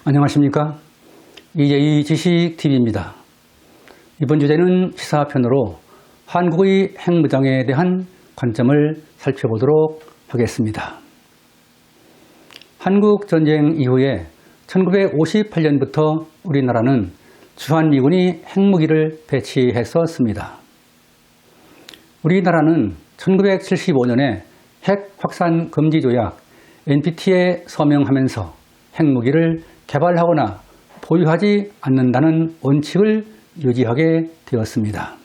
안녕하십니까? 이재희 지식TV입니다. 이번 주제는 시사편으로 한국의 핵무장에 대한 관점을 살펴보도록 하겠습니다. 한국전쟁 이후에 1958년부터 우리나라는 주한미군이 핵무기를 배치했었습니다. 우리나라는 1975년에 핵확산금지조약 NPT에 서명하면서 핵무기를 개발하거나 보유하지 않는다는 원칙을 유지하게 되었습니다.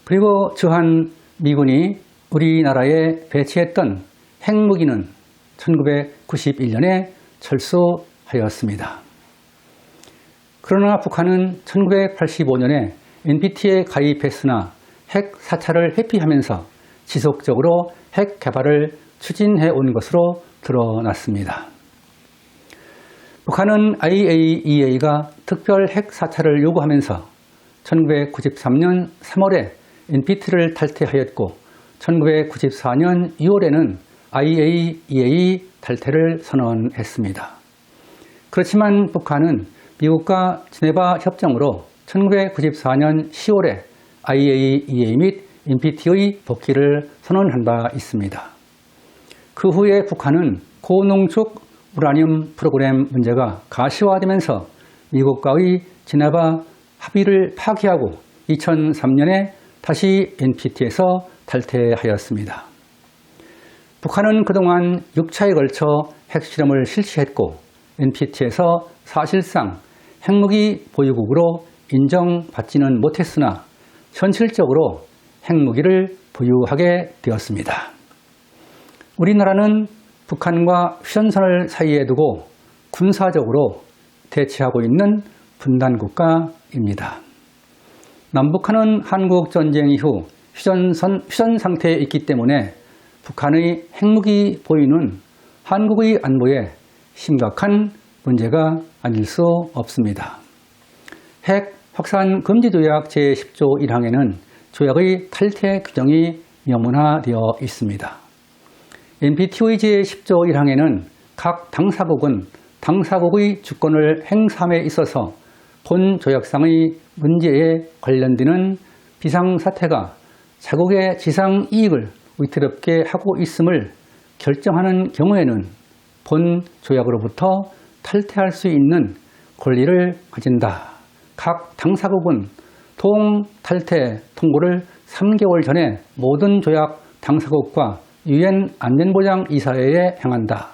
그리고 주한미군이 우리나라에 배치했던 핵무기는 1991년에 철수하였습니다. 그러나 북한은 1985년에 NPT에 가입했으나 핵 사찰을 회피하면서 지속적으로 핵 개발을 추진해 온 것으로 드러났습니다. 북한은 IAEA가 특별 핵 사찰을 요구하면서 1993년 3월에 NPT를 탈퇴하였고 1994년 6월에는 IAEA 탈퇴를 선언했습니다. 그렇지만 북한은 미국과 지네바 협정으로 1994년 10월에 IAEA 및 NPT의 복귀를 선언한 바 있습니다. 그 후에 북한은 고농축 우라늄 프로그램 문제가 가시화되면서 미국과의 지네바 합의를 파기하고 2003년에 다시 NPT에서 탈퇴하였습니다. 북한은 그동안 6차에 걸쳐 핵실험을 실시했고 NPT에서 사실상 핵무기 보유국으로 인정받지는 못했으나 현실적으로 핵무기를 보유하게 되었습니다. 우리나라는 북한과 휴전선을 사이에 두고 군사적으로 대치하고 있는 분단국가입니다. 남북한은 한국전쟁 이후 휴전 상태에 있기 때문에 북한의 핵무기 보유는 한국의 안보에 심각한 문제가 아닐 수 없습니다. 핵 확산 금지 조약 제10조 1항에는 조약의 탈퇴 규정이 명문화되어 있습니다. NPT의 제10조 1항에는 각 당사국은 당사국의 주권을 행사함에 있어서 본 조약상의 문제에 관련되는 비상사태가 자국의 지상이익을 위태롭게 하고 있음을 결정하는 경우에는 본 조약으로부터 탈퇴할 수 있는 권리를 가진다. 각 당사국은 동탈퇴 통보를 3개월 전에 모든 조약 당사국과 유엔 안전보장이사회에 행한다.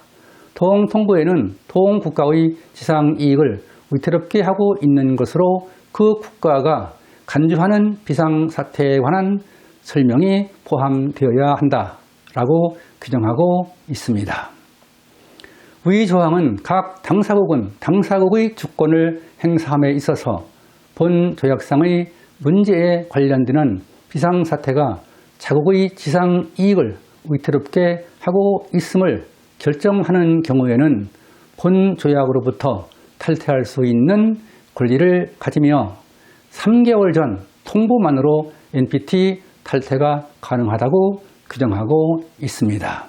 동통보에는 동국가의 지상이익을 위태롭게 하고 있는 것으로 그 국가가 간주하는 비상사태에 관한 설명이 포함되어야 한다. 라고 규정하고 있습니다. 위 조항은 각 당사국은 당사국의 주권을 행사함에 있어서 본 조약상의 문제에 관련되는 비상사태가 자국의 지상이익을 위태롭게 하고 있음을 결정하는 경우에는 본 조약으로부터 탈퇴할 수 있는 권리를 가지며 3개월 전 통보만으로 NPT 탈퇴가 가능하다고 규정하고 있습니다.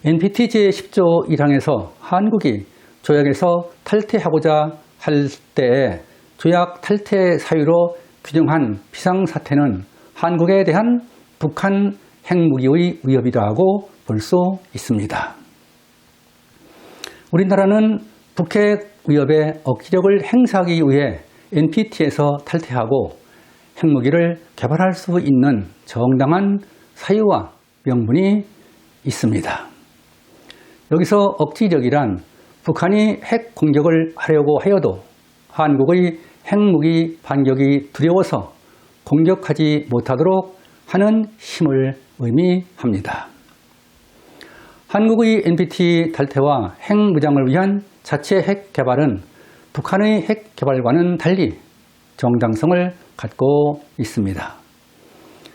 NPT 제10조 1항에서 한국이 조약에서 탈퇴하고자 할 때에 조약 탈퇴 사유로 규정한 비상사태는 한국에 대한 북한 핵무기의 위협이라고 볼 수 있습니다. 우리나라는 북핵 위협에 억지력을 행사하기 위해 NPT에서 탈퇴하고 핵무기를 개발할 수 있는 정당한 사유와 명분이 있습니다. 여기서 억지력이란 북한이 핵 공격을 하려고 하여도 한국의 핵무기 반격이 두려워서 공격하지 못하도록 하는 힘을 의미합니다. 한국의 NPT 탈퇴와 핵무장을 위한 자체 핵 개발은 북한의 핵 개발과는 달리 정당성을 갖고 있습니다.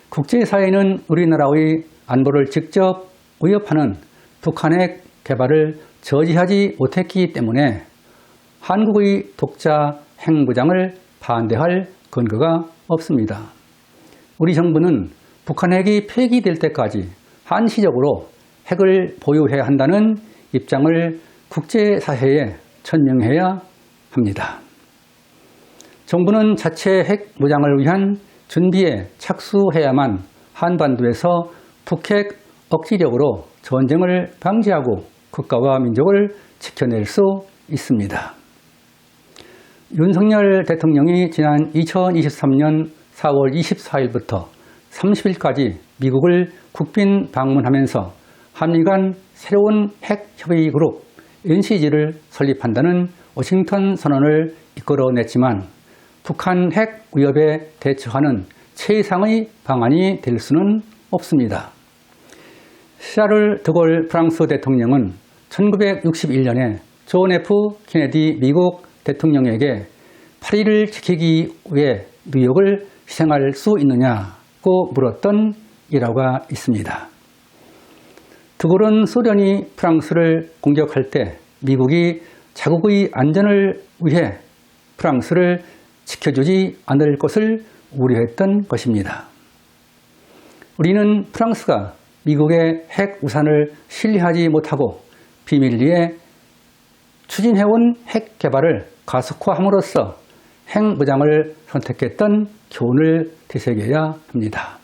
국제사회는 우리나라의 안보를 직접 위협하는 북한 핵 개발을 저지하지 못했기 때문에 한국의 독자 핵무장을 반대할 근거가 없습니다. 우리 정부는 북한 핵이 폐기될 때까지 한시적으로 핵을 보유해야 한다는 입장을 국제사회에 천명해야 합니다. 정부는 자체 핵 무장을 위한 준비에 착수해야만 한반도에서 북핵 억지력으로 전쟁을 방지하고 국가와 민족을 지켜낼 수 있습니다. 윤석열 대통령이 지난 2023년 4월 24일부터 30일까지 미국을 국빈 방문하면서 한미 간 새로운 핵협의그룹 NCG를 설립한다는 워싱턴 선언을 이끌어냈지만 북한 핵 위협에 대처하는 최상의 방안이 될 수는 없습니다. 샤를 드골 프랑스 대통령은 1961년에 존 F 케네디 미국 대통령에게 파리를 지키기 위해 뉴욕을 희생할 수 있느냐고 물었던 일화가 있습니다. 드골은 소련이 프랑스를 공격할 때 미국이 자국의 안전을 위해 프랑스를 지켜주지 않을 것을 우려했던 것입니다. 우리는 프랑스가 미국의 핵 우산을 신뢰하지 못하고 비밀리에 추진해온 핵 개발을 가속화함으로써 핵 무장을 선택했던 교훈을 되새겨야 합니다.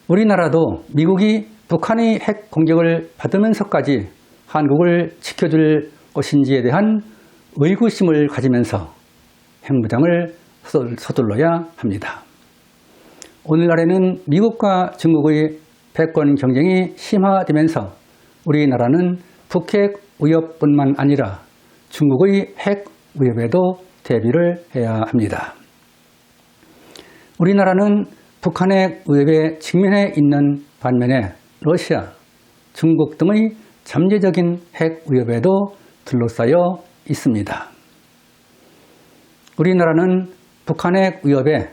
우리나라도 미국이 북한의 핵 공격을 받으면서까지 한국을 지켜줄 것인지에 대한 의구심을 가지면서 핵무장을 서둘러야 합니다. 오늘날에는 미국과 중국의 패권 경쟁이 심화되면서 우리나라는 북핵 위협뿐만 아니라 중국의 핵 위협에도 대비를 해야 합니다. 우리나라는 북한의 위협에 직면해 있는 반면에 러시아, 중국 등의 잠재적인 핵 위협에도 둘러싸여 있습니다. 우리나라는 북한의 위협에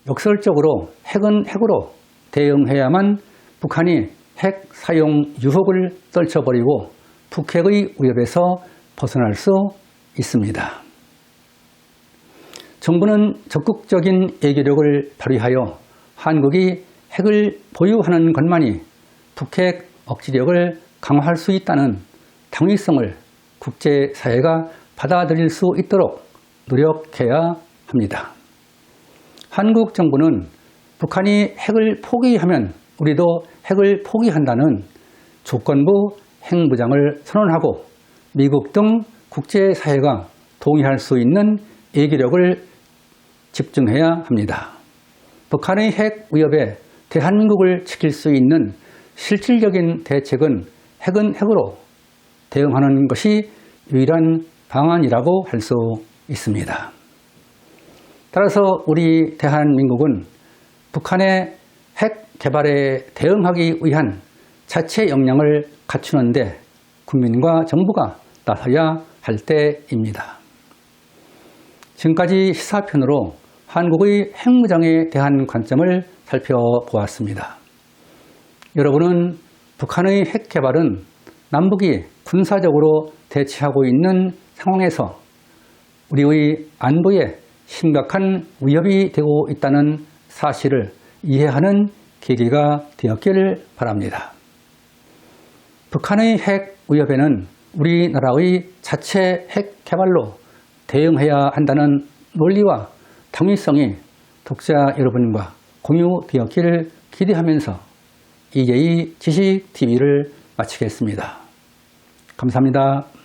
역설적으로 핵은 핵으로 대응해야만 북한이 핵 사용 유혹을 떨쳐버리고 북핵의 위협에서 벗어날 수 있습니다. 정부는 적극적인 외교력을 발휘하여 한국이 핵을 보유하는 것만이 북핵 억지력을 강화할 수 있다는 당위성을 국제사회가 받아들일 수 있도록 노력해야 합니다. 한국 정부는 북한이 핵을 포기하면 우리도 핵을 포기한다는 조건부 핵무장을 선언하고 미국 등 국제사회가 동의할 수 있는 외교력을 집중해야 합니다. 북한의 핵 위협에 대한민국을 지킬 수 있는 실질적인 대책은 핵은 핵으로 대응하는 것이 유일한 방안이라고 할 수 있습니다. 따라서 우리 대한민국은 북한의 핵 개발에 대응하기 위한 자체 역량을 갖추는 데 국민과 정부가 나서야 할 때입니다. 지금까지 시사편으로 한국의 핵무장에 대한 관점을 살펴보았습니다. 여러분은 북한의 핵 개발은 남북이 군사적으로 대치하고 있는 상황에서 우리의 안보에 심각한 위협이 되고 있다는 사실을 이해하는 계기가 되었기를 바랍니다. 북한의 핵 위협에는 우리나라의 자체 핵 개발로 대응해야 한다는 논리와 당위성이 독자 여러분과 공유되었기를 기대하면서 이제이 지식TV를 마치겠습니다. 감사합니다.